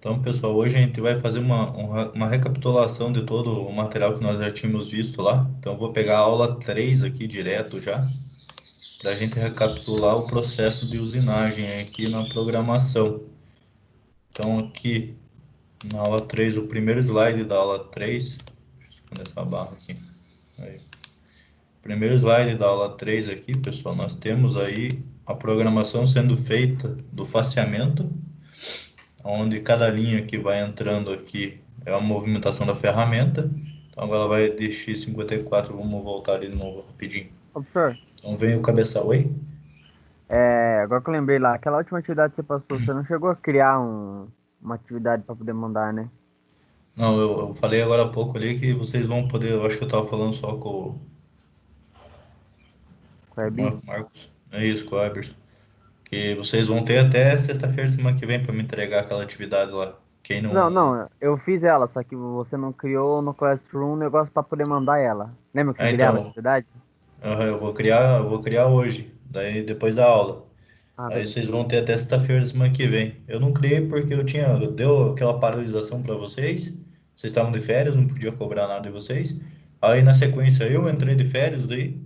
Então, pessoal, hoje a gente vai fazer uma recapitulação de todo o material que nós já tínhamos visto lá. Então, eu vou pegar a aula 3 aqui direto já, para a gente recapitular o processo de usinagem aqui na programação. Então, aqui na aula 3, o primeiro slide da aula 3, deixa eu esconder essa barra aqui. Aí. Primeiro slide da aula 3 aqui, pessoal, nós temos aí a programação sendo feita do faceamento, onde cada linha que vai entrando aqui é a movimentação da ferramenta. Então agora vai de x54, vamos voltar ali de novo rapidinho. Ô, professor, Então vem o cabeçal aí. agora que eu lembrei lá, aquela última atividade que você passou, você não chegou a criar uma atividade para poder mandar, né? Não, eu falei agora há pouco ali que vocês vão poder, eu acho que eu estava falando só com Com a o Ebi? Marcos, é isso, com o Eberson, que vocês vão ter até sexta-feira, semana que vem, para me entregar aquela atividade lá. Quem Não, não. não, eu fiz ela, só que você não criou no Classroom um negócio para poder mandar ela. Lembra que você Ah, criava a então, atividade? eu vou criar hoje, daí depois da aula. Ah, Aí beleza. vocês vão ter até sexta-feira da semana que vem. Eu não criei porque deu aquela paralisação para vocês. Vocês estavam de férias, não podia cobrar nada de vocês. Aí na sequência eu entrei de férias daí.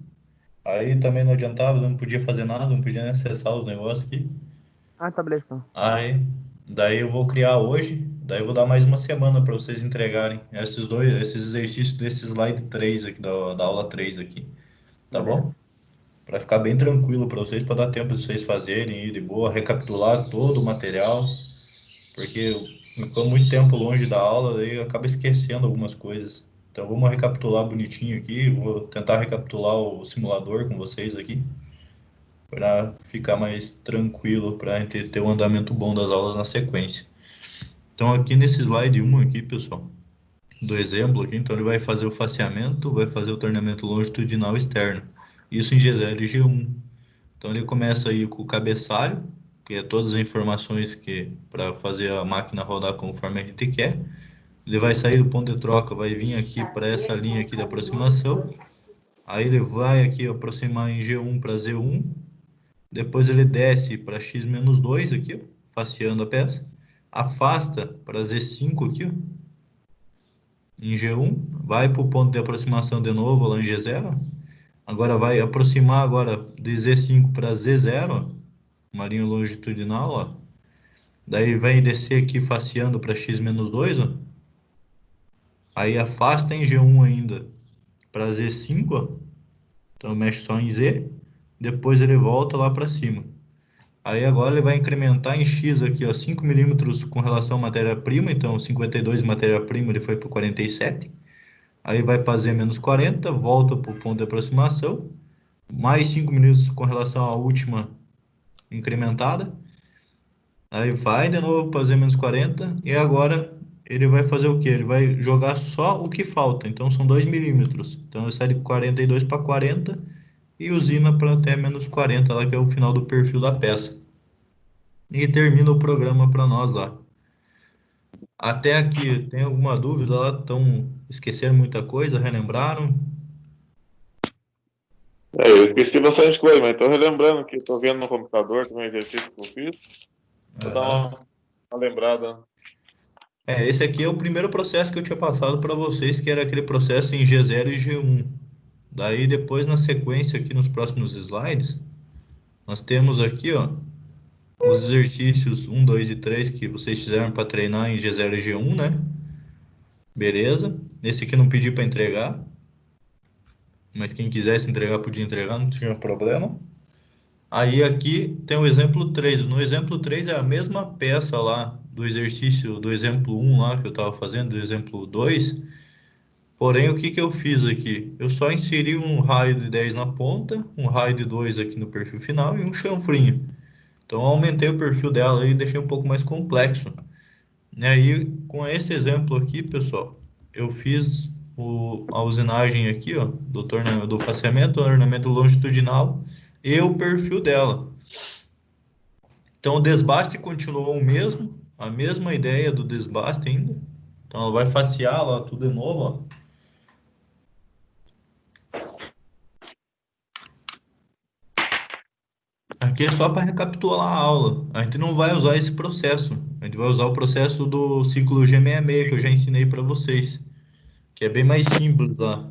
Aí também não adiantava, não podia fazer nada, não podia nem acessar os negócios aqui. Ah, tá, beleza, então. Aí daí eu vou criar hoje, daí eu vou dar mais uma semana para vocês entregarem esses exercícios desse slide 3 aqui da aula 3 aqui, tá Beleza. bom? Para ficar bem tranquilo para vocês, para dar tempo de vocês fazerem ir de boa, recapitular todo o material, porque eu ficou muito tempo longe da aula, daí acaba esquecendo algumas coisas. Então vamos recapitular bonitinho aqui, vou tentar recapitular o simulador com vocês aqui, para ficar mais tranquilo, para a gente ter um andamento bom das aulas na sequência. Então aqui nesse slide 1 aqui, pessoal, do exemplo aqui, então ele vai fazer o faceamento, vai fazer o torneamento longitudinal externo. Isso em GZL G1. Então ele começa aí com o cabeçalho, que é todas as informações que para fazer a máquina rodar conforme a gente quer. Ele vai sair do ponto de troca, vai vir aqui para essa linha aqui de aproximação. Aí ele vai aqui aproximar em G1 para Z1. Depois ele desce para x-2 aqui, ó, faceando a peça. Afasta para Z5 aqui, ó, em G1. Vai para o ponto de aproximação de novo lá em G0. Agora vai aproximar agora de Z5 para Z0, uma linha longitudinal, ó. Daí vem descer aqui faceando para x-2, ó. Aí afasta em G1 ainda para Z5, ó. Então mexe só em Z. Depois ele volta lá para cima. Aí agora ele vai incrementar em X aqui, ó, 5 milímetros com relação à matéria-prima. Então 52 matéria-prima ele foi para 47. Aí vai para Z-40, volta para o ponto de aproximação. Mais 5 milímetros com relação à última incrementada. Aí vai de novo para Z-40 e agora ele vai fazer o quê? Ele vai jogar só o que falta. Então são 2 milímetros. Então ele sai de 42 para 40 e usina para até -40, lá que é o final do perfil da peça. E termina o programa para nós lá. Até aqui, tem alguma dúvida lá? Estão esquecendo muita coisa? Relembraram? Eu esqueci bastante coisa, mas tô relembrando que tô vendo no computador também o exercício que eu fiz. Vou dar Aham. uma lembrada. Esse aqui é o primeiro processo que eu tinha passado para vocês, que era aquele processo em G0 e G1. Daí depois na sequência aqui nos próximos slides, nós temos aqui, ó, os exercícios 1, 2 e 3 que vocês fizeram para treinar em G0 e G1, né? Beleza. Esse aqui eu não pedi para entregar, mas quem quisesse entregar podia entregar, não tinha problema. Aí aqui tem o exemplo 3. No exemplo 3 é a mesma peça lá do exercício do exemplo 1 lá que eu estava fazendo, do exemplo 2. Porém, o que que eu fiz aqui? Eu só inseri um raio de 10 na ponta, um raio de 2 aqui no perfil final e um chanfrinho. Então, eu aumentei o perfil dela e deixei um pouco mais complexo. E aí, com esse exemplo aqui, pessoal, eu fiz a usinagem aqui, ó, do faceamento, ornamento longitudinal e o perfil dela. Então, o desbaste continuou o mesmo, a mesma ideia do desbaste ainda. Então, ela vai facear lá tudo de novo, ó. Aqui é só para recapitular a aula. A gente não vai usar esse processo. A gente vai usar o processo do ciclo G66 que eu já ensinei para vocês, que é bem mais simples lá.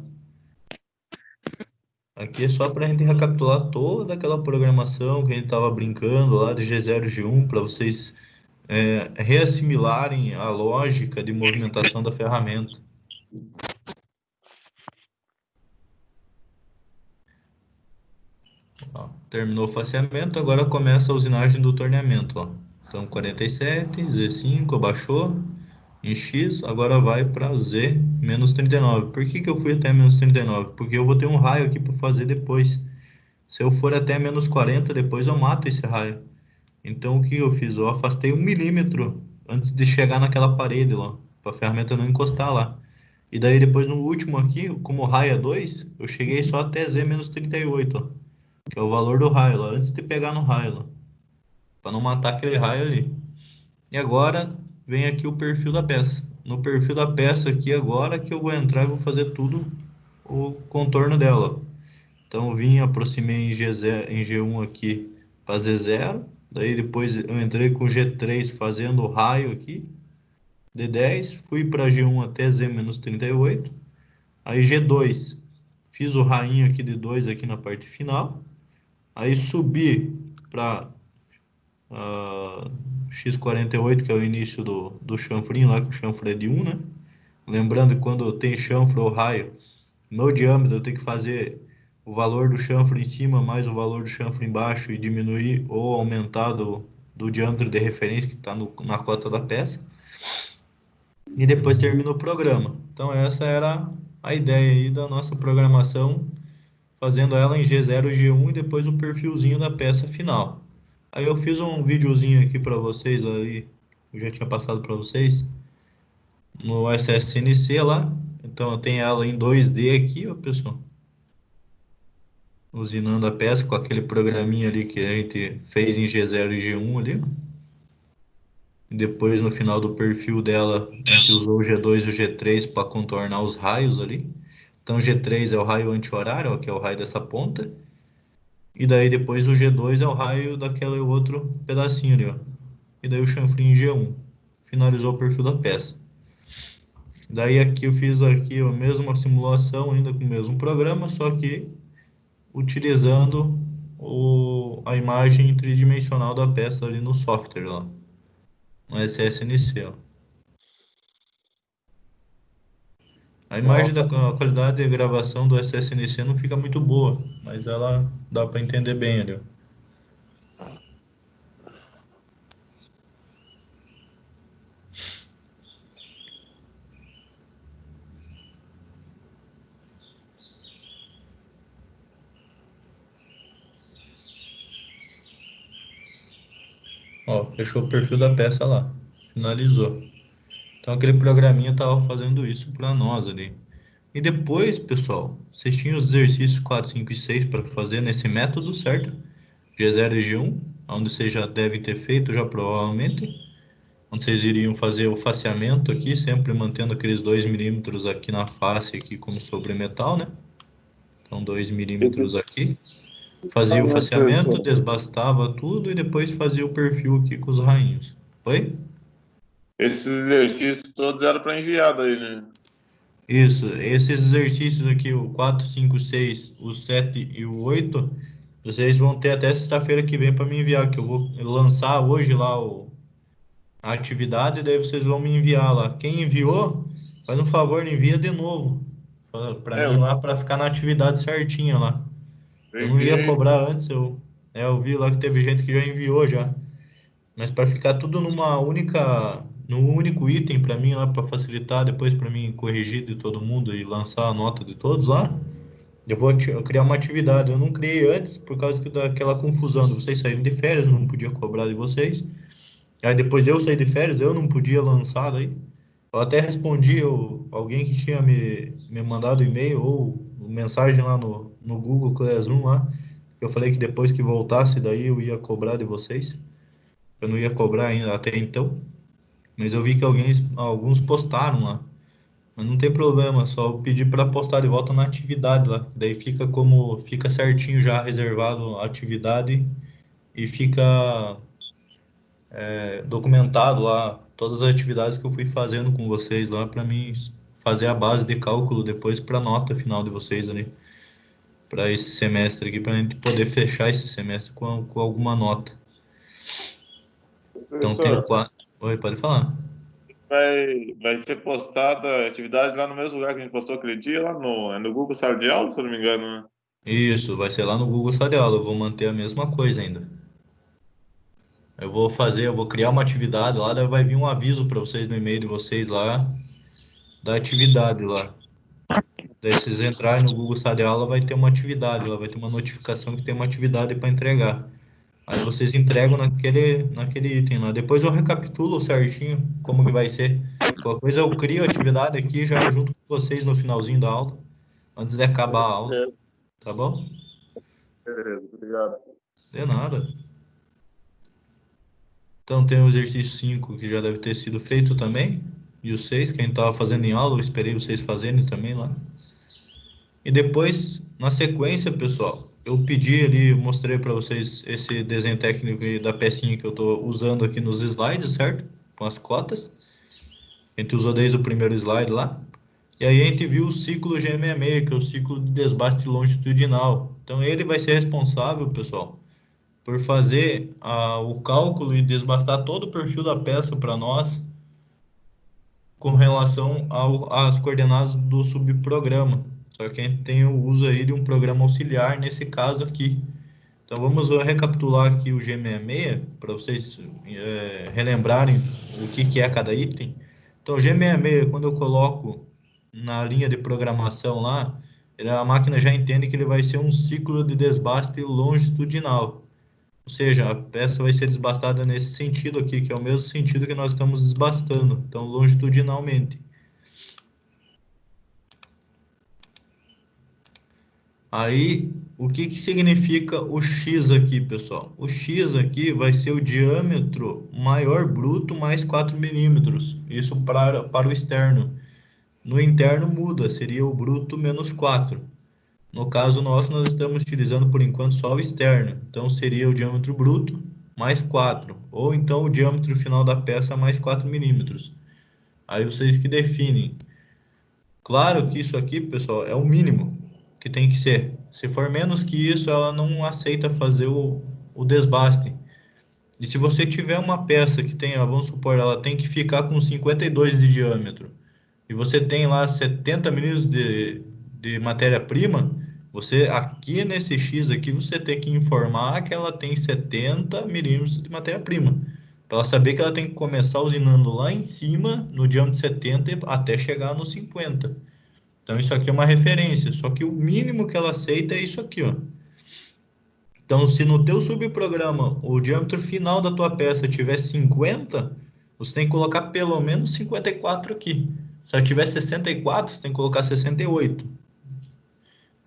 Aqui é só para a gente recapitular toda aquela programação que a gente estava brincando lá de G0 G1 para vocês reassimilarem a lógica de movimentação da ferramenta. Ó, terminou o faceamento, agora começa a usinagem do torneamento. Ó. Então 47, Z5, abaixou, em X, agora vai para Z menos 39. Por que que eu fui até menos 39? Porque eu vou ter um raio aqui para fazer depois. Se eu for até menos 40, depois eu mato esse raio. Então o que eu fiz? Eu afastei 1 milímetro antes de chegar naquela parede lá, para a ferramenta não encostar lá. E daí depois no último aqui, como o raio é 2, eu cheguei só até Z menos 38, ó, que é o valor do raio lá, antes de pegar no raio lá, para não matar aquele raio ali. E agora vem aqui o perfil da peça. No perfil da peça aqui agora que eu vou entrar e vou fazer tudo o contorno dela. Então eu vim, aproximei em G0, em G1 aqui para Z0. Daí depois eu entrei com G3 fazendo o raio aqui, D10. Fui para G1 até Z-38. Aí G2, fiz o rainho aqui de 2 aqui na parte final. Aí subi para X48, que é o início do chanfrinho lá, que o chanfro é de 1, né? Lembrando que quando tem chanfro ou raio no diâmetro, eu tenho que fazer o valor do chanfro em cima mais o valor do chanfro embaixo e diminuir ou aumentar do diâmetro de referência que está na cota da peça. E depois termina o programa. Então essa era a ideia aí da nossa programação, fazendo ela em G0, G1 e depois o perfilzinho da peça final. Aí eu fiz um videozinho aqui para vocês aí, eu já tinha passado para vocês no SSNC lá. Então eu tenho ela em 2D aqui, ó, pessoal. Usinando a peça com aquele programinha ali que a gente fez em G0 e G1 ali. E depois no final do perfil dela, a gente usou o G2 e o G3 para contornar os raios ali. Então o G3 é o raio anti-horário, ó, que é o raio dessa ponta. E daí depois o G2 é o raio daquele outro pedacinho ali, ó. E daí o chanfrinho G1. Finalizou o perfil da peça. Daí aqui eu fiz aqui a mesma simulação ainda com o mesmo programa, só que utilizando a imagem tridimensional da peça ali no software lá, no SSNC, ó. A imagem da a qualidade de gravação do SSNC não fica muito boa, mas ela dá para entender bem ali, ó. Ó, fechou o perfil da peça lá, finalizou. Então aquele programinha tava fazendo isso para nós ali. E depois, pessoal, vocês tinham os exercícios 4, 5 e 6 para fazer nesse método, certo? G0 e G1, onde vocês já devem ter feito, já provavelmente. Onde vocês iriam fazer o faceamento aqui, sempre mantendo aqueles 2 milímetros aqui na face, aqui como sobre metal, né? Então 2 Esse, milímetros aqui. Fazia o faceamento, professor, desbastava tudo e depois fazia o perfil aqui com os rainhos. Foi? esses exercícios todos eram para enviar daí, né? Isso, esses exercícios aqui, o 4, 5, 6, o 7 e o 8, vocês vão ter até sexta-feira que vem para me enviar, que eu vou lançar hoje lá a atividade, e daí vocês vão me enviar lá. Quem enviou, faz um favor, envia de novo para É, mim lá, para ficar na atividade certinha lá. eu Eu não ia enviei. cobrar antes, eu vi lá que teve gente que já enviou já. Mas para ficar tudo num único item para mim lá, para facilitar depois para mim corrigir de todo mundo e lançar a nota de todos lá, eu criar uma atividade. Eu não criei antes por causa daquela confusão de vocês saírem de férias, eu não podia cobrar de vocês. Aí depois eu saí de férias, eu não podia lançar daí. Eu até respondi alguém que tinha me mandado e-mail ou mensagem lá no Google Classroom lá. Eu falei que depois que voltasse daí eu ia cobrar de vocês. Eu não ia cobrar ainda até então. Mas eu vi que alguns postaram lá. Mas não tem problema, só pedir para postar de volta na atividade lá. Daí fica certinho já reservado a atividade e fica documentado lá todas as atividades que eu fui fazendo com vocês lá para mim fazer a base de cálculo depois para a nota final de vocês ali, para esse semestre aqui, para a gente poder fechar esse semestre com alguma nota. Então tem Professor, quatro. Oi, pode falar. vai ser postada a atividade lá no mesmo lugar que a gente postou aquele dia, lá no Google Sala de Aula, se eu não me engano, né? Isso, vai ser lá no Google Sala de Aula. Eu vou manter a mesma coisa ainda. Eu vou criar uma atividade lá, daí vai vir um aviso para vocês no e-mail de vocês lá, da atividade lá. Daí vocês entrarem no Google Sala de Aula, vai ter uma atividade lá, vai ter uma notificação que tem uma atividade para entregar. Aí vocês entregam naquele item lá. Depois eu recapitulo certinho como que vai ser. Qualquer coisa eu crio a atividade aqui já junto com vocês no finalzinho da aula, antes de acabar a aula, Beleza, tá bom? beleza, obrigado. De nada. Então tem o exercício 5 que já deve ter sido feito também. E o 6 que a gente estava fazendo em aula, eu esperei vocês fazerem também lá. E depois, na sequência, pessoal, eu pedi ali, eu mostrei para vocês esse desenho técnico da pecinha que eu estou usando aqui nos slides, certo? Com as cotas. A gente usou desde o primeiro slide lá. E aí a gente viu o ciclo G66, que é o ciclo de desbaste longitudinal. Então ele vai ser responsável, pessoal, por fazer o cálculo e desbastar todo o perfil da peça para nós com relação às coordenadas do subprograma. Só que a gente tem o uso aí de um programa auxiliar nesse caso aqui. Então vamos recapitular aqui o G66 para vocês relembrarem o que é cada item. Então o G66, quando eu coloco na linha de programação lá, a máquina já entende que ele vai ser um ciclo de desbaste longitudinal. Ou seja, a peça vai ser desbastada nesse sentido aqui, que é o mesmo sentido que nós estamos desbastando, então longitudinalmente. Aí, o que significa o X aqui, pessoal? O X aqui vai ser o diâmetro maior bruto mais 4 milímetros. Isso para o externo. No interno muda, seria o bruto menos 4. No caso nosso, nós estamos utilizando por enquanto só o externo. Então seria o diâmetro bruto mais 4. Ou então o diâmetro final da peça mais 4 milímetros. Aí vocês que definem. Claro que isso aqui, pessoal, é o mínimo que tem que ser. Se for menos que isso, ela não aceita fazer o desbaste. E se você tiver uma peça que tenha, vamos supor, ela tem que ficar com 52 de diâmetro, e você tem lá 70 milímetros de matéria-prima, você aqui nesse X aqui, você tem que informar que ela tem 70 milímetros de matéria-prima. Para ela saber que ela tem que começar usinando lá em cima, no diâmetro 70, até chegar no 50. Então isso aqui é uma referência, só que o mínimo que ela aceita é isso aqui, ó. Então, se no teu subprograma o diâmetro final da tua peça tiver 50, você tem que colocar pelo menos 54 aqui. Se ela tiver 64, você tem que colocar 68.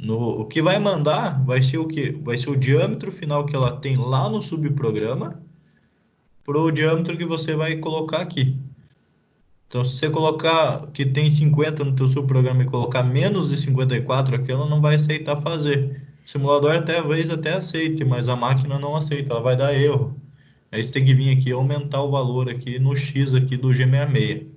O que vai mandar vai ser o quê? Vai ser o diâmetro final que ela tem lá no subprograma para o diâmetro que você vai colocar aqui. Então, se você colocar que tem 50 no teu subprograma e colocar menos de 54 aqui, ela não vai aceitar fazer. O simulador talvez até aceite, mas a máquina não aceita, ela vai dar erro. Aí você tem que vir aqui e aumentar o valor aqui no X aqui do G66.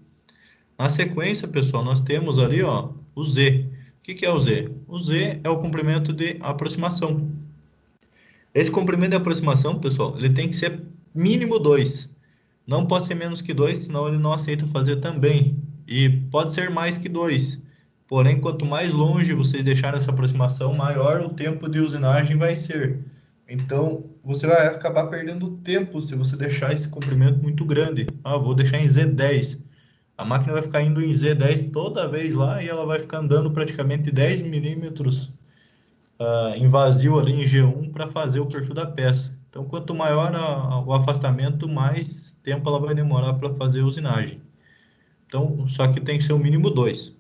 Na sequência, pessoal, nós temos ali, ó, o Z. O que é o Z? O Z é o comprimento de aproximação. Esse comprimento de aproximação, pessoal, ele tem que ser mínimo 2. Não pode ser menos que 2, senão ele não aceita fazer também. E pode ser mais que 2. Porém, quanto mais longe vocês deixarem essa aproximação, maior o tempo de usinagem vai ser. Então, você vai acabar perdendo tempo se você deixar esse comprimento muito grande. Ah, vou deixar em Z10. A máquina vai ficar indo em Z10 toda vez lá e ela vai ficar andando praticamente 10 milímetros em vazio ali em G1 para fazer o perfil da peça. Então, quanto maior o afastamento, mais tempo ela vai demorar para fazer a usinagem. Então, só que tem que ser o mínimo 2.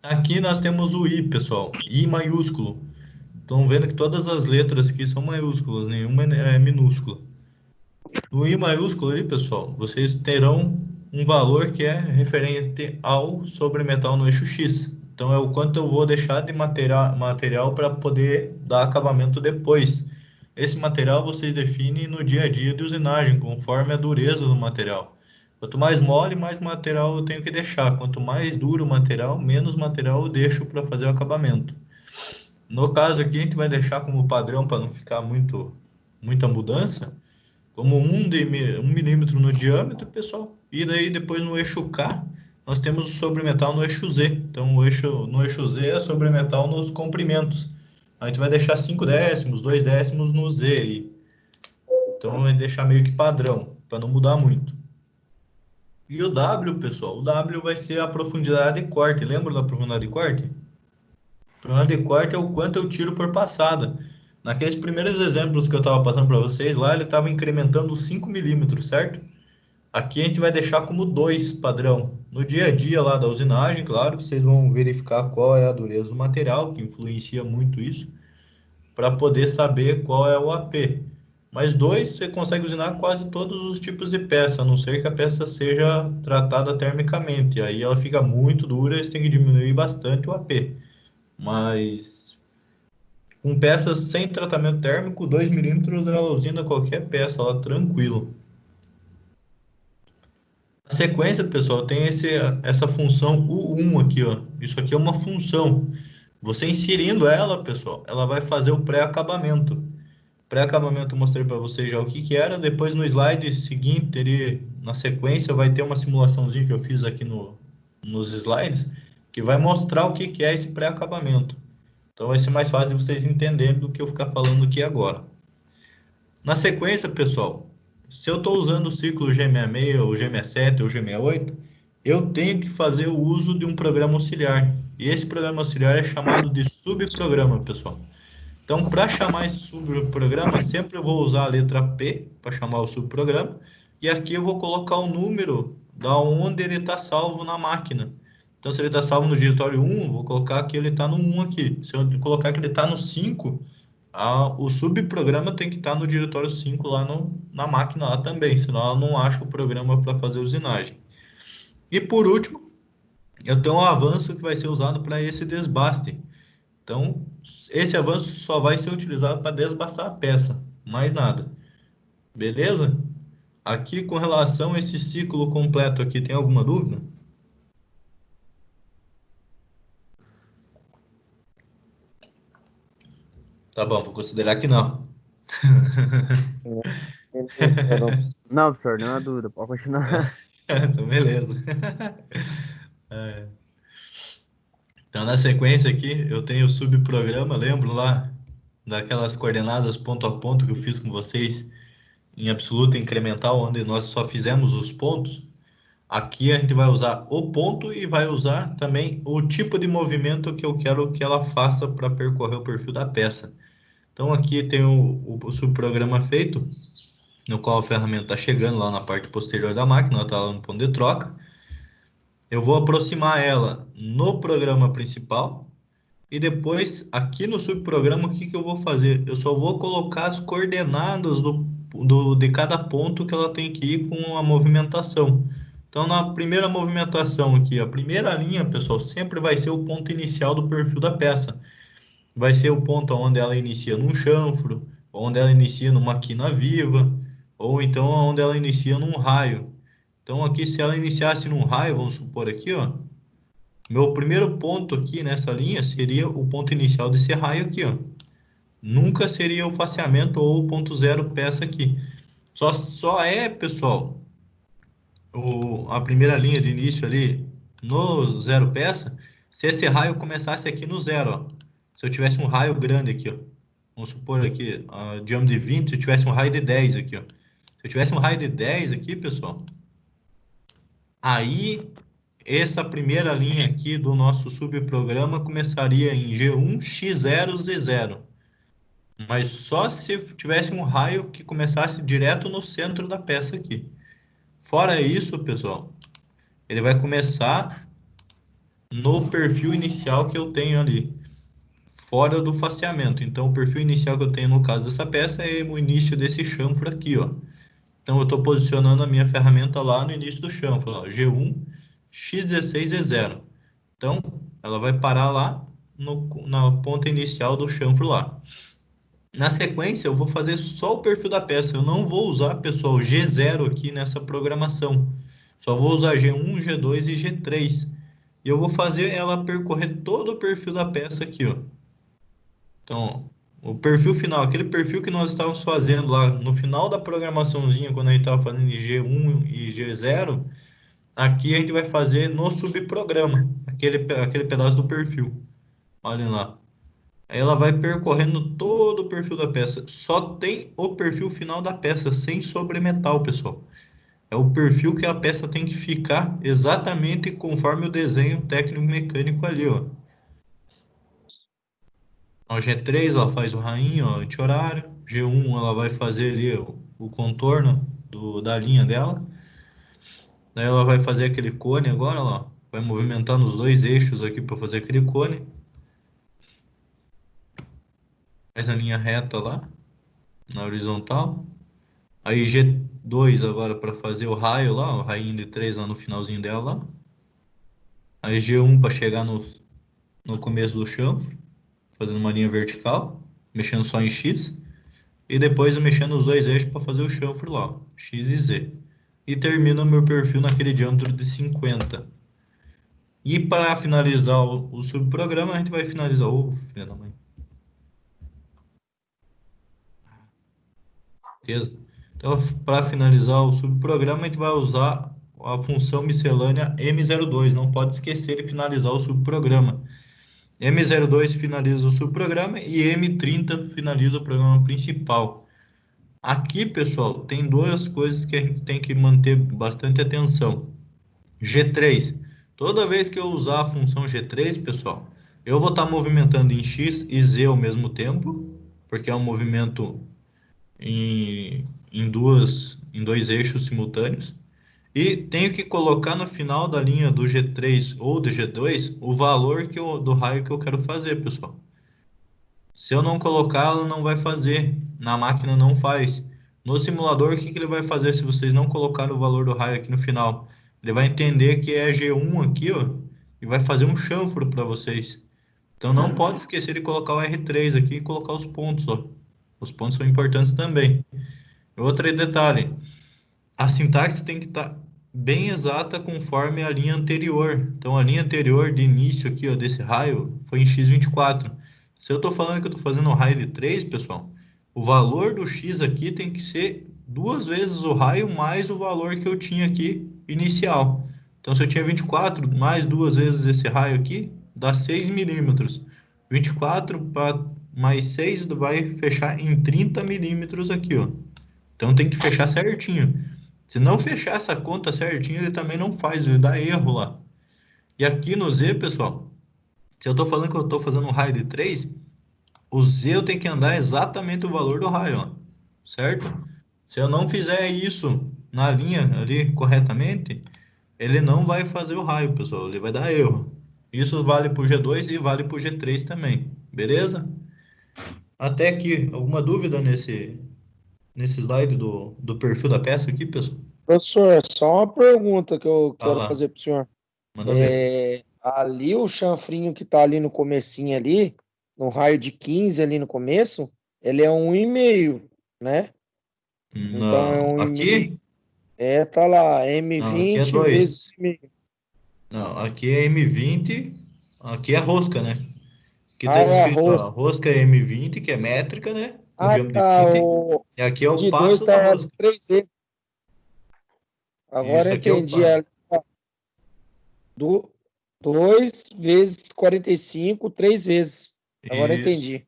Aqui nós temos o I, pessoal, I maiúsculo. Estão vendo que todas as letras aqui são maiúsculas, nenhuma é minúscula. No I maiúsculo aí, pessoal, vocês terão um valor que é referente ao sobremetal no eixo X. Então é o quanto eu vou deixar de material para poder dar acabamento depois. esse material vocês definem no dia a dia de usinagem, conforme a dureza do material. Quanto mais mole, mais material eu tenho que deixar. Quanto mais duro o material, menos material eu deixo para fazer o acabamento. No caso aqui, a gente vai deixar como padrão para não ficar muita mudança, como 1 milímetro no diâmetro, pessoal. E daí depois no eixo K, nós temos o sobremetal no eixo Z. Então no eixo Z é sobremetal nos comprimentos. A gente vai deixar 5 décimos, 2 décimos no Z aí. Então vai deixar meio que padrão, para não mudar muito. E o W, pessoal, o W vai ser a profundidade de corte. Lembra da profundidade de corte? A profundidade de corte é o quanto eu tiro por passada. Naqueles primeiros exemplos que eu estava passando para vocês lá, ele estava incrementando 5 milímetros, certo? Aqui a gente vai deixar como 2 padrão. No dia a dia lá da usinagem, claro, vocês vão verificar qual é a dureza do material, que influencia muito isso, para poder saber qual é o AP. Mas 2 você consegue usinar quase todos os tipos de peça, a não ser que a peça seja tratada termicamente. Aí ela fica muito dura, você tem que diminuir bastante o AP. Mas com peças sem tratamento térmico, 2 milímetros ela usina qualquer peça, ela tranquilo. A sequência, pessoal, tem essa função U1 aqui, ó. Isso aqui é uma função. Você inserindo ela, pessoal, ela vai fazer o pré-acabamento. Pré-acabamento eu mostrei para vocês já o que que era. Depois no slide seguinte, na sequência, vai ter uma simulaçãozinha que eu fiz aqui nos slides, que vai mostrar o que que é esse pré-acabamento. Então vai ser mais fácil de vocês entenderem do que eu ficar falando aqui agora. Na sequência, pessoal, se eu estou usando o ciclo G66, ou G67, ou G68, eu tenho que fazer o uso de um programa auxiliar. E esse programa auxiliar é chamado de subprograma, pessoal. Então, para chamar esse subprograma, sempre eu vou usar a letra P para chamar o subprograma. E aqui eu vou colocar o número da onde ele está salvo na máquina. Então, se ele está salvo no diretório 1, vou colocar que ele está no 1 aqui. Se eu colocar que ele está no 5, o subprograma tem que estar no diretório 5 lá na máquina lá também, senão ela não acha o programa para fazer usinagem. E por último, eu tenho um avanço que vai ser usado para esse desbaste. Então, esse avanço só vai ser utilizado para desbastar a peça, mais nada. Beleza? Aqui com relação a esse ciclo completo aqui, tem alguma dúvida? Tá bom, vou considerar que não. Não, professor, não há dúvida, pode continuar. Então, beleza. Então, na sequência aqui, eu tenho o subprograma, lembro lá daquelas coordenadas ponto a ponto que eu fiz com vocês em absoluta incremental, onde nós só fizemos os pontos. Aqui a gente vai usar o ponto e vai usar também o tipo de movimento que eu quero que ela faça para percorrer o perfil da peça. Então aqui tem o subprograma feito, no qual a ferramenta está chegando lá na parte posterior da máquina, ela está lá no ponto de troca. Eu vou aproximar ela no programa principal e depois aqui no subprograma o que que eu vou fazer? Eu só vou colocar as coordenadas de cada ponto que ela tem que ir com a movimentação. Então, na primeira movimentação aqui, a primeira linha, pessoal, sempre vai ser o ponto inicial do perfil da peça. Vai ser o ponto onde ela inicia num chanfro, onde ela inicia numa quina viva, ou então onde ela inicia num raio. Então, aqui, se ela iniciasse num raio, vamos supor aqui, ó, meu primeiro ponto aqui nessa linha seria o ponto inicial desse raio aqui, ó. Nunca seria o faceamento ou o ponto zero peça aqui. Só é, pessoal, a primeira linha de início ali no zero peça, se esse raio começasse aqui no zero, ó. Se eu tivesse um raio grande aqui, ó. Vamos supor aqui, diâmetro de 20, se eu tivesse um raio de 10 aqui, ó. Se eu tivesse um raio de 10 aqui, pessoal, aí essa primeira linha aqui do nosso subprograma começaria em G1, X0, Z0. Mas só se tivesse um raio que começasse direto no centro da peça aqui. Fora isso, pessoal, ele vai começar no perfil inicial que eu tenho ali, fora do faceamento. Então, o perfil inicial que eu tenho no caso dessa peça é o início desse chanfro aqui, ó. Então, eu estou posicionando a minha ferramenta lá no início do chanfro, ó, G1, X16, Z0. Então, ela vai parar lá na ponta inicial do chanfro lá. Na sequência, eu vou fazer só o perfil da peça. Eu não vou usar, pessoal, G0 aqui nessa programação. Só vou usar G1, G2 e G3. E eu vou fazer ela percorrer todo o perfil da peça aqui, ó. Então, o perfil final, aquele perfil que nós estávamos fazendo lá no final da programaçãozinha, quando a gente estava fazendo em G1 e G0, aqui a gente vai fazer no subprograma, aquele pedaço do perfil. Olhem lá. Aí ela vai percorrendo todo o perfil da peça. Só tem o perfil final da peça, sem sobremetal, pessoal. É o perfil que a peça tem que ficar exatamente conforme o desenho técnico-mecânico ali, ó. O G3 ela faz o rainho, ó, anti-horário. G1 ela vai fazer ali o contorno da linha dela. Daí ela vai fazer aquele cone agora, ó. Vai movimentar nos dois eixos aqui para fazer aquele cone. Faz a linha reta lá, na horizontal. Aí G2 agora para fazer o raio lá, o rainho de 3 lá no finalzinho dela lá. Aí G1 para chegar no começo do chanfro, fazendo uma linha vertical, mexendo só em X. E depois eu mexendo os dois eixos para fazer o chanfro lá, ó, X e Z. E termino o meu perfil naquele diâmetro de 50. E para finalizar o subprograma, a gente vai finalizar. Ô, filha da mãe. Beleza? Então, para finalizar o subprograma, a gente vai usar a função miscelânea M02. Não pode esquecer de finalizar o subprograma. M02 finaliza o subprograma e M30 finaliza o programa principal. Aqui, pessoal, tem duas coisas que a gente tem que manter bastante atenção. G3. Toda vez que eu usar a função G3, pessoal, eu vou estar movimentando em X e Z ao mesmo tempo, porque é um movimento em dois eixos simultâneos. E tenho que colocar no final da linha do G3 ou do G2 o valor do raio que eu quero fazer, pessoal. Se eu não colocar, ela não vai fazer. Na máquina não faz. No simulador, o que que ele vai fazer se vocês não colocarem o valor do raio aqui no final? Ele vai entender que é G1 aqui, ó, e vai fazer um chanfro para vocês. Então não pode esquecer de colocar o R3 aqui e colocar os pontos, ó. Os pontos são importantes também. Outro detalhe, a sintaxe tem que estar bem exata conforme a linha anterior. Então, a linha anterior de início aqui, ó, desse raio foi em x24. Se eu estou falando que eu estou fazendo um raio de 3, pessoal, o valor do x aqui tem que ser duas vezes o raio mais o valor que eu tinha aqui inicial. Então, se eu tinha 24 mais duas vezes esse raio aqui, dá 6 milímetros. 24 mais 6 vai fechar em 30 milímetros aqui, ó. Então tem que fechar certinho. Se não fechar essa conta certinho, ele também não faz, ele dá erro lá. E aqui no Z, pessoal, se eu estou falando que eu estou fazendo um raio de 3, o Z eu tenho que andar exatamente o valor do raio, ó, certo? Se eu não fizer isso na linha ali corretamente, ele não vai fazer o raio, pessoal, ele vai dar erro. Isso vale para o G2 e vale para o G3 também, beleza? Até aqui, alguma dúvida nesse slide do perfil da peça aqui, pessoal? Professor, só uma pergunta que eu Tá quero lá, fazer para o senhor. manda ver. Ali o chanfrinho que está ali no comecinho ali, no raio de 15 ali no começo, ele é 1,5, né? Então é Não, 1,5. aqui? Tá lá, Não, aqui é M20 vezes 2. 1,5. Não, aqui é M20. Aqui é rosca, né? Aqui tá Ah, é escrito, ó, arroz. rosca é M20, que é métrica, né? Com Ah, diâmetro de tá. 20. O E aqui é o de 2 passo da tá rosca. 3 vezes. E Agora isso eu aqui é o entendi. passo. 2 vezes 45, 3 vezes. Agora eu Isso. entendi.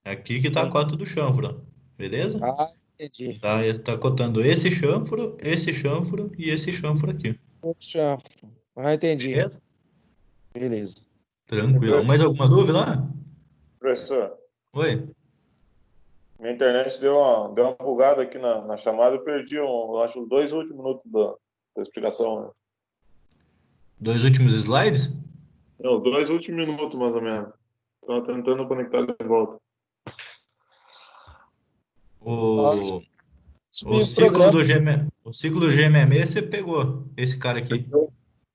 É aqui que tá a Entendi. cota do chanfro, ó. Beleza? Ah, entendi. Tá cotando esse chanfro e esse chanfro aqui. O chanfro. Ah, entendi. Beleza? Beleza. Tranquilo. Mais alguma dúvida lá? Professor, Oi? minha internet deu uma bugada aqui na chamada, eu perdi, eu acho, os 2 últimos minutos da explicação, né? Dois últimos slides? Não, 2 últimos minutos, mais ou menos. Estava tentando conectar de volta. Acho O, que o subir o ciclo programa. do o ciclo do GMME você pegou esse cara aqui.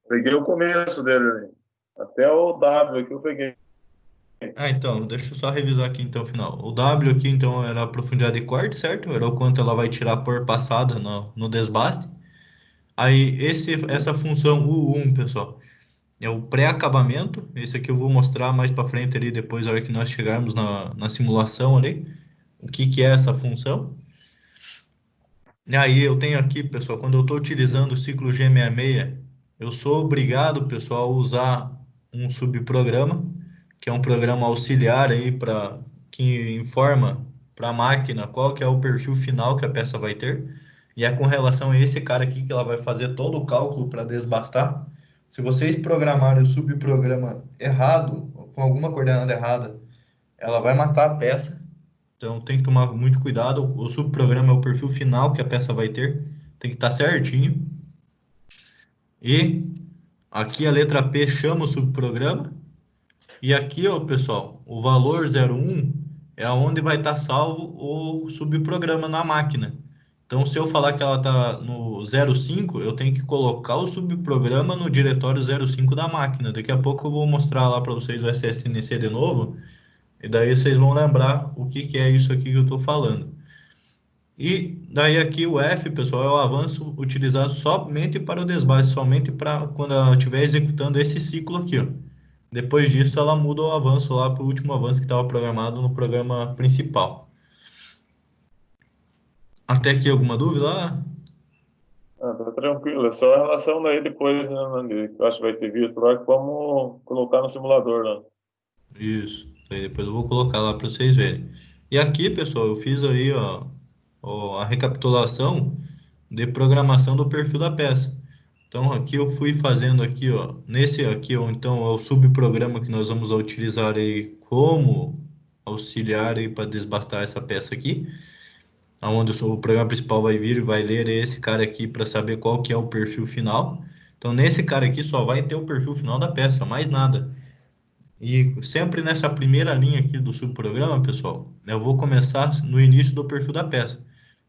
Peguei o começo dele, né? Até o W aqui eu peguei. Então, deixa eu só revisar aqui então o final. O W aqui então era a profundidade de corte, certo? Era o quanto ela vai tirar por passada no desbaste. Aí essa função U1, pessoal, é o pré-acabamento. Esse aqui eu vou mostrar mais para frente ali depois, na hora que nós chegarmos na simulação ali, o que é essa função. E aí eu tenho aqui, pessoal, quando eu estou utilizando o ciclo G66, eu sou obrigado, pessoal, a usar um subprograma, que é um programa auxiliar aí para que informa para a máquina qual que é o perfil final que a peça vai ter. E é com relação a esse cara aqui que ela vai fazer todo o cálculo para desbastar. Se vocês programarem o subprograma errado, com alguma coordenada errada, ela vai matar a peça. Então tem que tomar muito cuidado. O subprograma é o perfil final que a peça vai ter. Tem que estar certinho. E aqui a letra P chama o subprograma. E aqui, ó, pessoal, o valor 01 é onde vai estar salvo o subprograma na máquina. Então, se eu falar que ela está no 05, eu tenho que colocar o subprograma no diretório 05 da máquina. Daqui a pouco eu vou mostrar lá para vocês o SSNC de novo. E daí vocês vão lembrar o que é isso aqui que eu estou falando. E daí aqui o F, pessoal, é o avanço utilizado somente para o desbase, somente para quando ela estiver executando esse ciclo aqui, ó. Depois disso, ela muda o avanço lá para o último avanço que estava programado no programa principal. Até aqui alguma dúvida lá? Tá tranquilo. É só a relação daí depois, né, Andy, que eu acho que vai ser visto lá, que vamos colocar no simulador lá. Isso. Aí depois eu vou colocar lá para vocês verem. E aqui, pessoal, eu fiz aí a recapitulação de programação do perfil da peça. Então aqui eu fui fazendo aqui, ó, nesse aqui, ó, então é o subprograma que nós vamos utilizar aí como auxiliar aí para desbastar essa peça aqui, aonde o programa principal vai vir e vai ler esse cara aqui para saber qual que é o perfil final. Então nesse cara aqui só vai ter o perfil final da peça, mais nada. E sempre nessa primeira linha aqui do subprograma, pessoal, eu vou começar no início do perfil da peça.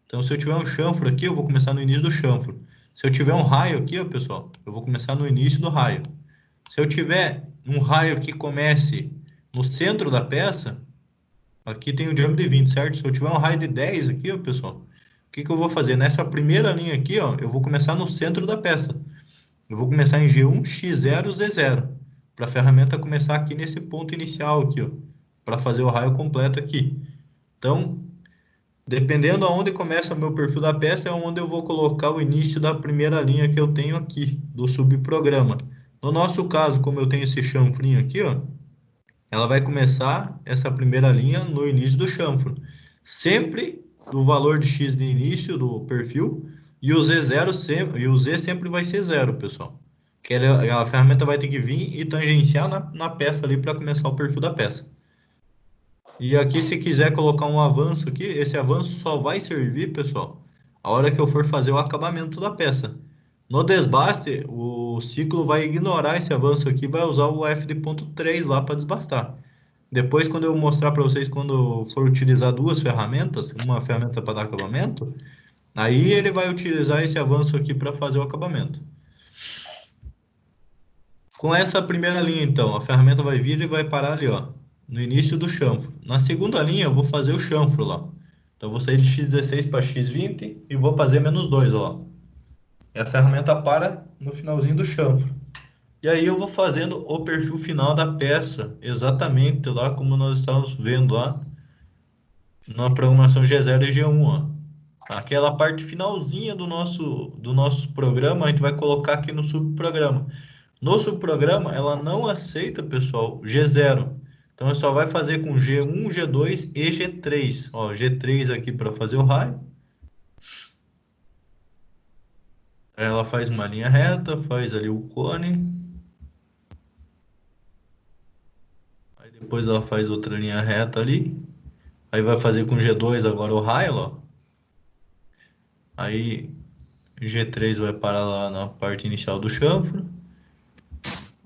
Então, se eu tiver um chanfro aqui, eu vou começar no início do chanfro. Se eu tiver um raio aqui, ó, pessoal, eu vou começar no início do raio. Se eu tiver um raio que comece no centro da peça, aqui tem o diâmetro de 20, certo? Se eu tiver um raio de 10 aqui, ó, pessoal, o que que eu vou fazer? Nessa primeira linha aqui, ó, eu vou começar no centro da peça. Eu vou começar em G1, X0, Z0, para a ferramenta começar aqui nesse ponto inicial aqui, ó, para fazer o raio completo aqui. Então, dependendo aonde começa o meu perfil da peça, é onde eu vou colocar o início da primeira linha que eu tenho aqui, do subprograma. No nosso caso, como eu tenho esse chanfrinho aqui, ó, ela vai começar essa primeira linha no início do chanfro. Sempre do valor de x de início do perfil, e o Z0 sempre, e o Z sempre vai ser zero, pessoal. Que a ferramenta vai ter que vir e tangenciar na peça ali para começar o perfil da peça. E aqui, se quiser colocar um avanço aqui, esse avanço só vai servir, pessoal, a hora que eu for fazer o acabamento da peça. No desbaste, o ciclo vai ignorar esse avanço aqui, vai usar o F de ponto 3 lá para desbastar. Depois, quando eu mostrar para vocês, quando for utilizar duas ferramentas, uma ferramenta para dar acabamento, aí ele vai utilizar esse avanço aqui para fazer o acabamento. Com essa primeira linha, então, a ferramenta vai vir e vai parar ali, ó, no início do chanfro. Na segunda linha, eu vou fazer o chanfro lá. Então, eu vou sair de x16 para x20 e vou fazer -2, ó lá. E a ferramenta para no finalzinho do chanfro. E aí eu vou fazendo o perfil final da peça, exatamente lá como nós estávamos vendo lá na programação G0 e G1, ó. Aquela parte finalzinha do nosso programa, a gente vai colocar aqui no subprograma. No subprograma, ela não aceita, pessoal, G0. Então, só vai fazer com G1, G2 e G3. Ó, G3 aqui para fazer o raio. Ela faz uma linha reta, faz ali o cone. Aí depois ela faz outra linha reta ali. Aí vai fazer com G2 agora o raio, ó. Aí G3 vai parar lá na parte inicial do chanfro.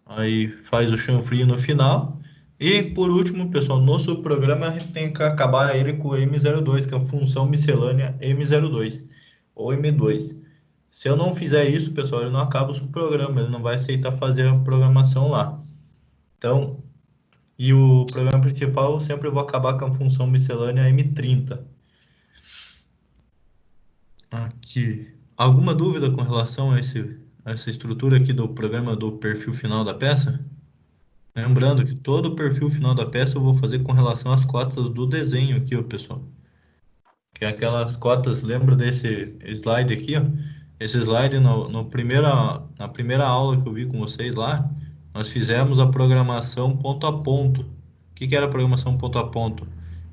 Aí faz o chanfrinho no final. E por último, pessoal, no subprograma a gente tem que acabar ele com o M02, que é a função miscelânea M02 ou M2. Se eu não fizer isso, pessoal, ele não acaba o subprograma, ele não vai aceitar fazer a programação lá. Então, E o programa principal eu sempre vou acabar com a função miscelânea M30. Aqui. Alguma dúvida com relação a essa estrutura aqui do programa do perfil final da peça? Lembrando que todo o perfil final da peça eu vou fazer com relação às cotas do desenho aqui, ó, pessoal. Que é aquelas cotas, lembra desse slide aqui, ó? Esse slide na primeira aula que eu vi com vocês lá, nós fizemos a programação ponto a ponto. O que que era a programação ponto a ponto?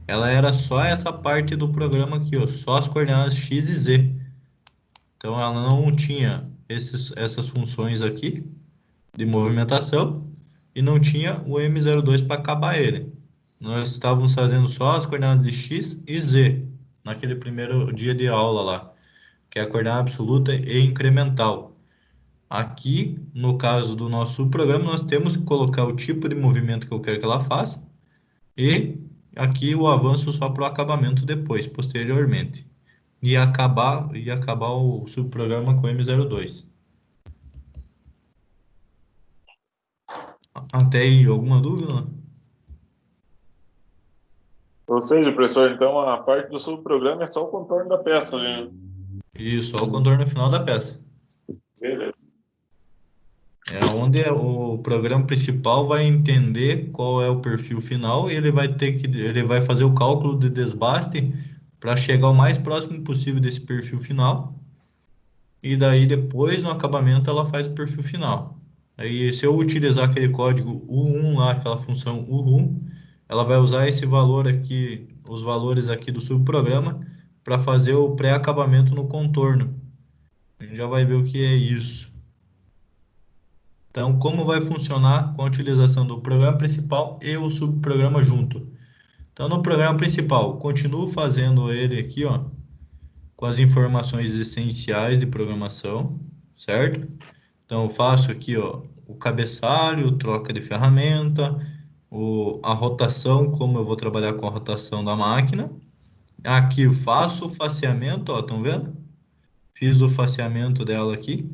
Ela era só essa parte do programa aqui, ó, só as coordenadas x e z. Então ela não tinha essas funções aqui de movimentação e não tinha o M02 para acabar ele. Nós estávamos fazendo só as coordenadas de x e z naquele primeiro dia de aula lá, que é a coordenada absoluta e incremental. Aqui, no caso do nosso programa, nós temos que colocar o tipo de movimento que eu quero que ela faça e aqui o avanço só para o acabamento depois, posteriormente. E acabar o subprograma com M02. Até aí, alguma dúvida? Ou seja, professor, então a parte do subprograma é só o contorno da peça, né? Isso, só o contorno final da peça. Beleza. É onde o programa principal vai entender qual é o perfil final e ele vai fazer o cálculo de desbaste para chegar o mais próximo possível desse perfil final. E daí depois no acabamento ela faz o perfil final. Aí se eu utilizar aquele código U1 lá, aquela função U1, ela vai usar esse valor aqui, os valores aqui do subprograma para fazer o pré-acabamento no contorno. A gente já vai ver o que é isso. Então, como vai funcionar com a utilização do programa principal e o subprograma junto? Então, no programa principal, continuo fazendo ele aqui, ó, com as informações essenciais de programação, certo? Então, eu faço aqui, ó, o cabeçalho, troca de ferramenta, a rotação, como eu vou trabalhar com a rotação da máquina. Aqui eu faço o faceamento, ó, estão vendo? Fiz o faceamento dela aqui.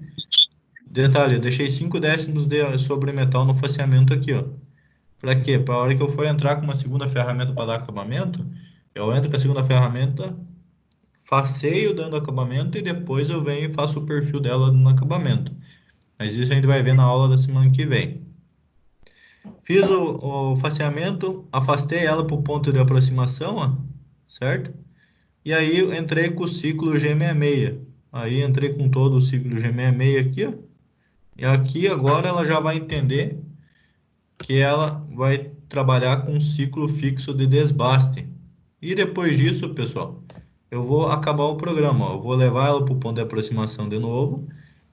Detalhe, eu deixei 5 décimos de sobre metal no faceamento aqui, ó. Para quê? Para a hora que eu for entrar com uma segunda ferramenta para dar acabamento, eu entro com a segunda ferramenta, faceio dando acabamento e depois eu venho e faço o perfil dela no acabamento. Mas isso a gente vai ver na aula da semana que vem. Fiz o faceamento, afastei ela para o ponto de aproximação, ó, certo? E aí eu entrei com o ciclo G66. Aí entrei com todo o ciclo G66 aqui, ó. E aqui agora ela já vai entender que ela vai trabalhar com um ciclo fixo de desbaste. E depois disso, pessoal, eu vou acabar o programa, ó. Eu vou levar ela para o ponto de aproximação de novo,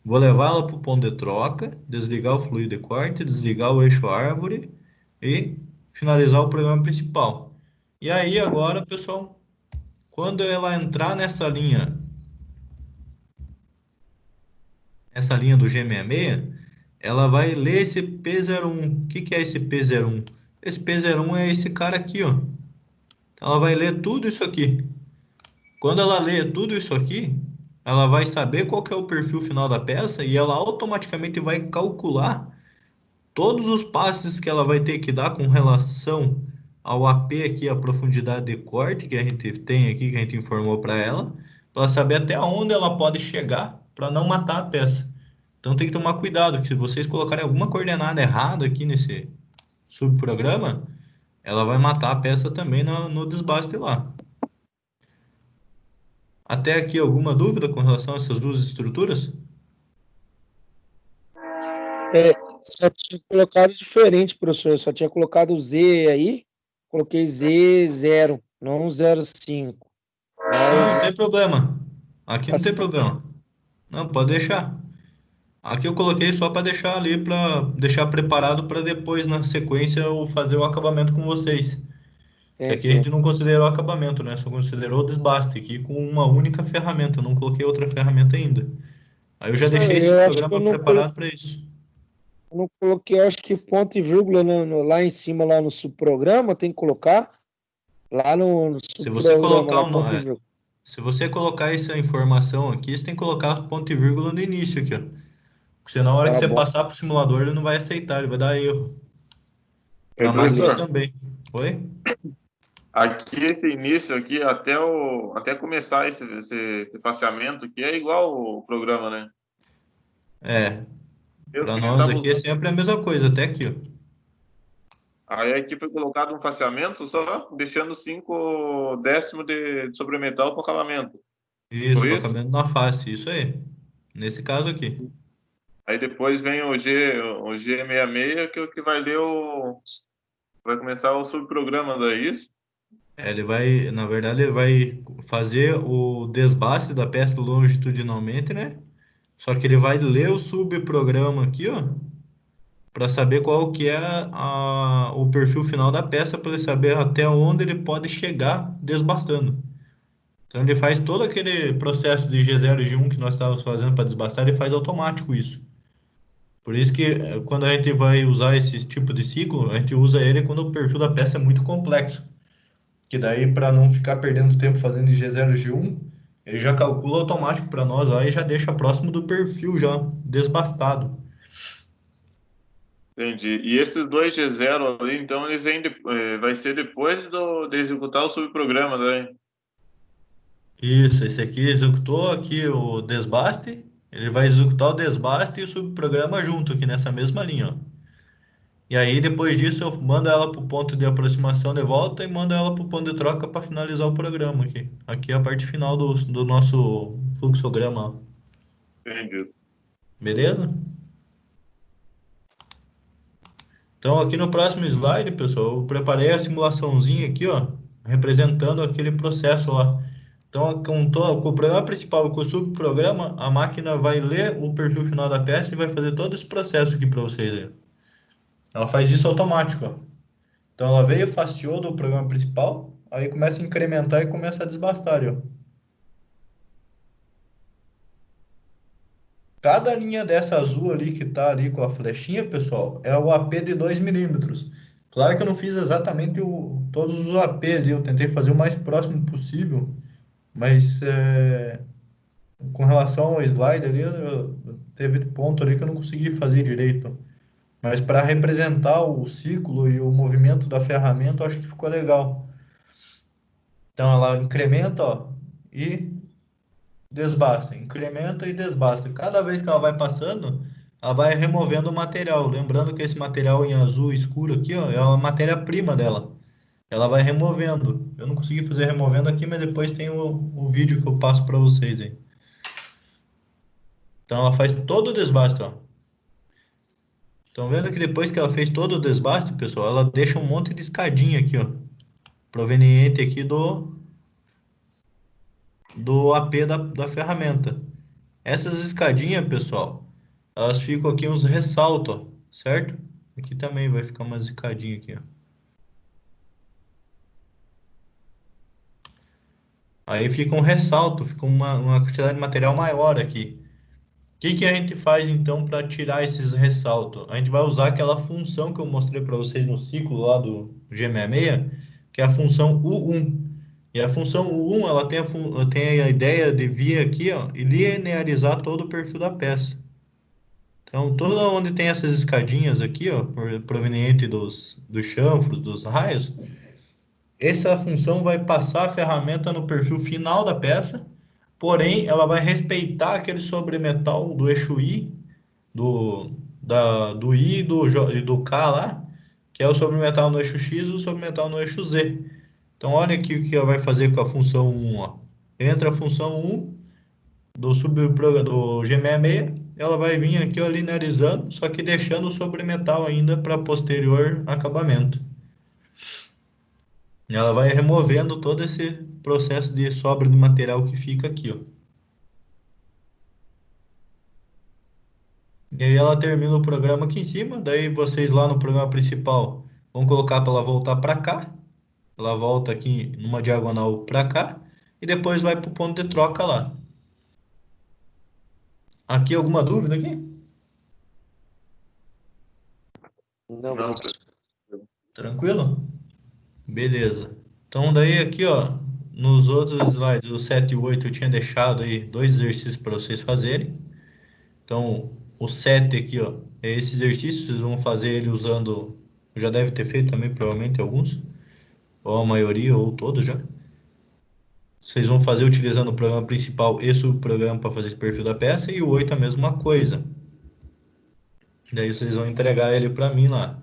vou levar ela para o ponto de troca, desligar o fluido de corte, desligar o eixo árvore e finalizar o programa principal. E aí agora, pessoal, quando ela entrar essa linha do G66, ela vai ler esse P01. O que que é esse P01? Esse P01 é esse cara aqui, ó. Ela vai ler tudo isso aqui. Quando ela lê tudo isso aqui, ela vai saber qual que é o perfil final da peça e ela automaticamente vai calcular todos os passes que ela vai ter que dar com relação ao AP aqui, a profundidade de corte que a gente tem aqui, que a gente informou para ela saber até onde ela pode chegar para não matar a peça. Então tem que tomar cuidado, que se vocês colocarem alguma coordenada errada aqui nesse subprograma, ela vai matar a peça também no desbaste lá. Até aqui alguma dúvida com relação a essas duas estruturas? Só tinha colocado diferente, professor. Só tinha colocado Z aí. Coloquei Z0, não 05. Não, não Mas tem problema. Aqui não tem assim, problema. Não, pode deixar. Aqui eu coloquei só para deixar ali, para deixar preparado para depois, na sequência, eu fazer o acabamento com vocês. Que aqui a entendi. gente não considerou acabamento, né? Só considerou o desbaste aqui com uma única ferramenta. Eu não coloquei outra ferramenta ainda. Aí eu já Professor, deixei esse eu acho que eu programa não, preparado para isso. não coloquei, acho que ponto e vírgula lá em cima, lá no subprograma, tem que colocar. Lá no Se você subprograma, colocar lá, ponto e vírgula. se você colocar essa informação aqui, você tem que colocar ponto e vírgula no início aqui, ó. Porque senão, na hora que Tá você bom. passar para o simulador, ele não vai aceitar, ele vai dar erro. Para a máquina Professor, também. Oi? aqui esse início aqui, até começar esse passeamento aqui, é igual o programa, né? É, Eu para que a gente nós estava aqui é usando. sempre a mesma coisa, até aqui, ó. Aí aqui foi colocado um faceamento só deixando 5 décimos de sobremetal para o acabamento. Isso, Foi para isso? acabamento na face, isso aí. Nesse caso aqui. Aí depois vem o G66, que é o que vai ler vai começar o subprograma, não é isso? É, ele vai, na verdade, ele vai fazer o desbaste da peça longitudinalmente, né? Só que ele vai ler o subprograma aqui, ó, para saber qual que é o perfil final da peça, para ele saber até onde ele pode chegar desbastando. Então ele faz todo aquele processo de G0 e G1 que nós estávamos fazendo para desbastar, ele faz automático isso. Por isso que quando a gente vai usar esse tipo de ciclo, a gente usa ele quando o perfil da peça é muito complexo. Que daí, para não ficar perdendo tempo fazendo de G0 G1, ele já calcula automático para nós lá e já deixa próximo do perfil já desbastado. Entendi. E esses dois G0 ali, então, eles vai ser depois de executar o subprograma, né? Isso, esse aqui executou aqui o desbaste, ele vai executar o desbaste e o subprograma junto aqui nessa mesma linha, ó. E aí depois disso eu mando ela para o ponto de aproximação de volta e mando ela para o ponto de troca para finalizar o programa aqui. Aqui é a parte final do nosso fluxograma, ó. Entendi. Beleza? Então, aqui no próximo slide, pessoal, eu preparei a simulaçãozinha aqui, ó, representando aquele processo lá. Então, com o programa principal e com o subprograma, a máquina vai ler o perfil final da peça e vai fazer todo esse processo aqui para vocês aí. Ela faz isso automático, ó. Então, ela veio, faceou do programa principal, aí começa a incrementar e começa a desbastar, ó. Cada linha dessa azul ali que tá ali com a flechinha, pessoal, é o AP de 2 milímetros. Claro que eu não fiz exatamente todos os AP ali, eu tentei fazer o mais próximo possível, mas com relação ao slide ali, teve ponto ali que eu não consegui fazer direito. Mas para representar o ciclo e o movimento da ferramenta, eu acho que ficou legal. Então ela incrementa, ó, e desbasta, incrementa e desbasta. Cada vez que ela vai passando, ela vai removendo o material. Lembrando que esse material em azul escuro aqui, ó, é a matéria-prima dela. Ela vai removendo. Eu não consegui fazer removendo aqui, mas depois tem o vídeo que eu passo para vocês aí. Então ela faz todo o desbaste, ó. Estão vendo que depois que ela fez todo o desbaste, pessoal, ela deixa um monte de escadinha aqui, ó, proveniente aqui do AP da ferramenta. Essas escadinhas, pessoal, elas ficam aqui uns ressaltos, ó, certo? Aqui também vai ficar umas escadinhas aqui, ó. Aí fica um ressalto, fica uma quantidade de material maior aqui. O que que a gente faz então para tirar esses ressaltos? A gente vai usar aquela função que eu mostrei para vocês no ciclo lá do G66, que é a função U1. E a função U1, ela tem a ideia de vir aqui, ó, e linearizar todo o perfil da peça. Então, todo onde tem essas escadinhas aqui, ó, proveniente dos chanfros, dos raios, essa função vai passar a ferramenta no perfil final da peça, porém, ela vai respeitar aquele sobremetal do eixo I, do I e do K lá, que é o sobremetal no eixo X e o sobremetal no eixo Z. Então, olha aqui o que ela vai fazer com a função 1, ó. Entra a função 1 do G66, ela vai vir aqui, ó, linearizando, só que deixando o sobremetal ainda para posterior acabamento. E ela vai removendo todo esse processo de sobra de material que fica aqui, ó. E aí ela termina o programa aqui em cima, daí vocês lá no programa principal vão colocar para ela voltar para cá, ela volta aqui numa diagonal para cá, e depois vai para o ponto de troca lá. Aqui alguma dúvida aqui? Não, Não, professor. Tranquilo? Beleza. Então daí aqui, ó, nos outros slides, o 7 e o 8 eu tinha deixado aí dois exercícios para vocês fazerem. Então, o 7 aqui, ó, é esse exercício, vocês vão fazer ele usando Já deve ter feito também, provavelmente, alguns. Ou a maioria, ou todos já. Vocês vão fazer utilizando o programa principal e subprograma para fazer esse perfil da peça. E o 8 a mesma coisa. Daí vocês vão entregar ele para mim lá.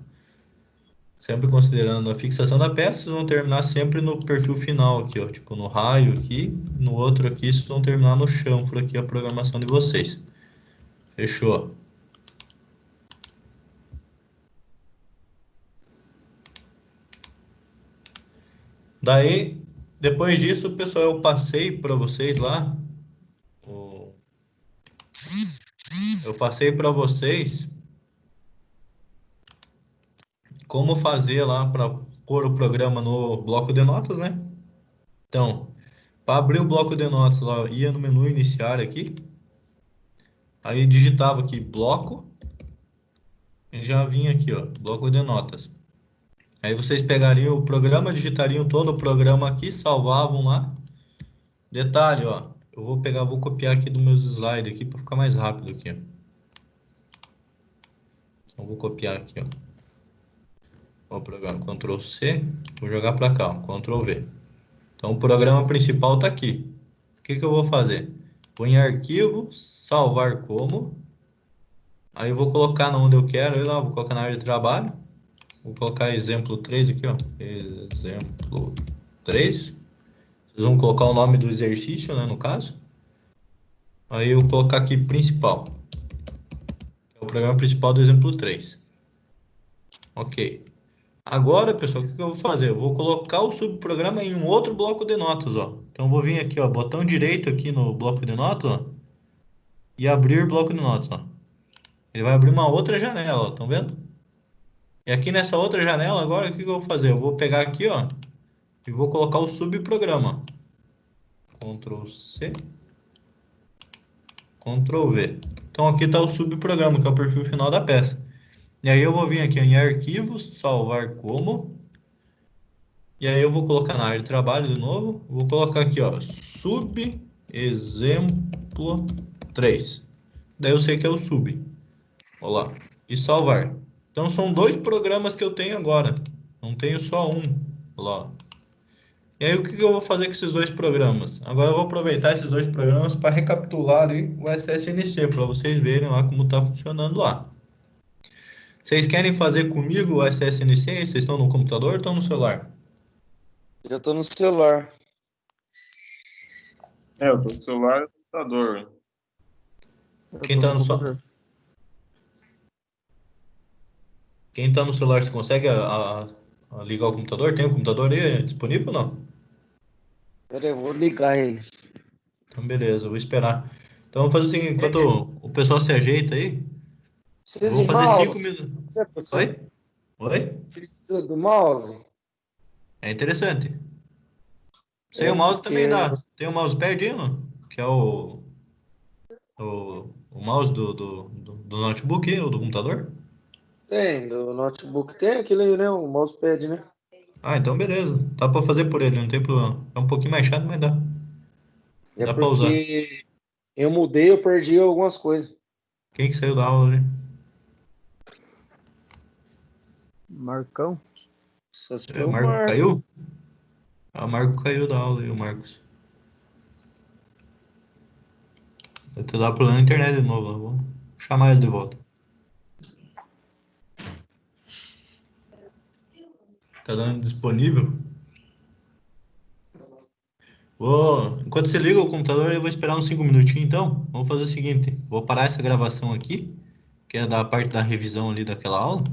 Sempre considerando a fixação da peça, vocês vão terminar sempre no perfil final aqui, ó. Tipo, no raio aqui. No outro aqui, vocês vão terminar no chanfro aqui, a programação de vocês. Fechou? Daí, depois disso, pessoal, eu passei para vocês lá. Eu passei para vocês como fazer lá para pôr o programa no bloco de notas, né? Então, para abrir o bloco de notas lá, ia no menu iniciar aqui. Aí digitava aqui bloco. E já vinha aqui, ó, bloco de notas. Aí vocês pegariam o programa, digitariam todo o programa aqui, salvavam lá. Detalhe, ó, eu vou pegar, vou copiar aqui dos meus slides aqui para ficar mais rápido aqui, ó. Então vou copiar aqui, ó. O programa Ctrl C, vou jogar para cá, ó, Ctrl V. Então o programa principal tá aqui. O que que eu vou fazer? Vou em arquivo, salvar como. Aí eu vou colocar onde eu quero, eu lá, vou colocar na área de trabalho. Vou colocar exemplo 3 aqui, ó. Exemplo 3. Vocês vão colocar o nome do exercício, né, no caso. Aí eu vou colocar aqui principal. Que é o programa principal do exemplo 3. Ok. Agora, pessoal, o que eu vou fazer? Eu vou colocar o subprograma em um outro bloco de notas, ó. Então eu vou vir aqui, ó, botão direito aqui no bloco de notas, ó. E abrir bloco de notas, ó. Ele vai abrir uma outra janela, ó. Estão vendo? E aqui nessa outra janela, agora, o que eu vou fazer? Eu vou pegar aqui, ó. E vou colocar o subprograma. Ctrl C. Ctrl V. Então aqui está o subprograma, que é o perfil final da peça. E aí eu vou vir aqui em arquivos, salvar como. E aí eu vou colocar na área de trabalho de novo. Vou colocar aqui, ó, sub exemplo 3. Daí eu sei que é o sub. Olha lá. E salvar. Então são dois programas que eu tenho agora. Não tenho só um. Olha lá. E aí o que eu vou fazer com esses dois programas? Agora eu vou aproveitar esses dois programas para recapitular ali o SSNC, para vocês verem lá como está funcionando lá. Vocês querem fazer comigo o SSNC? Vocês estão no computador ou estão no celular? Eu tô no celular. Eu tô no celular e no computador. Quem está no celular? Quem tá no celular, você consegue ligar o computador? Tem o computador aí disponível ou não? Pera aí, eu vou ligar ele. Então, beleza, eu vou esperar. Então, eu vou fazer o seguinte, enquanto o pessoal se ajeita aí, eu Precisa vou de fazer mouse? 5 minutos. Você, pessoal? Oi? Oi? Precisa do mouse? É interessante. Sem É o mouse também porque dá. Tem o mousepad aí, não? Que é o mouse do notebook ou do computador? tem, do notebook tem aquele aí, né? O mousepad, né? Ah, então beleza. Dá pra fazer por ele, não tem problema. É um pouquinho mais chato, mas dá. É Dá pra usar. porque eu mudei, eu perdi algumas coisas. Quem que saiu da aula ali? Marcão? Só se foi O o Marco Marco. caiu? Ah, o Marco caiu da aula aí, o Marcos. Eu tô dando problema na internet de novo. Eu vou chamar ele de volta. Tá dando disponível? Enquanto você liga o computador, eu vou esperar uns 5 minutinhos, então. Vamos fazer o seguinte. Vou parar essa gravação aqui, que é da parte da revisão ali daquela aula.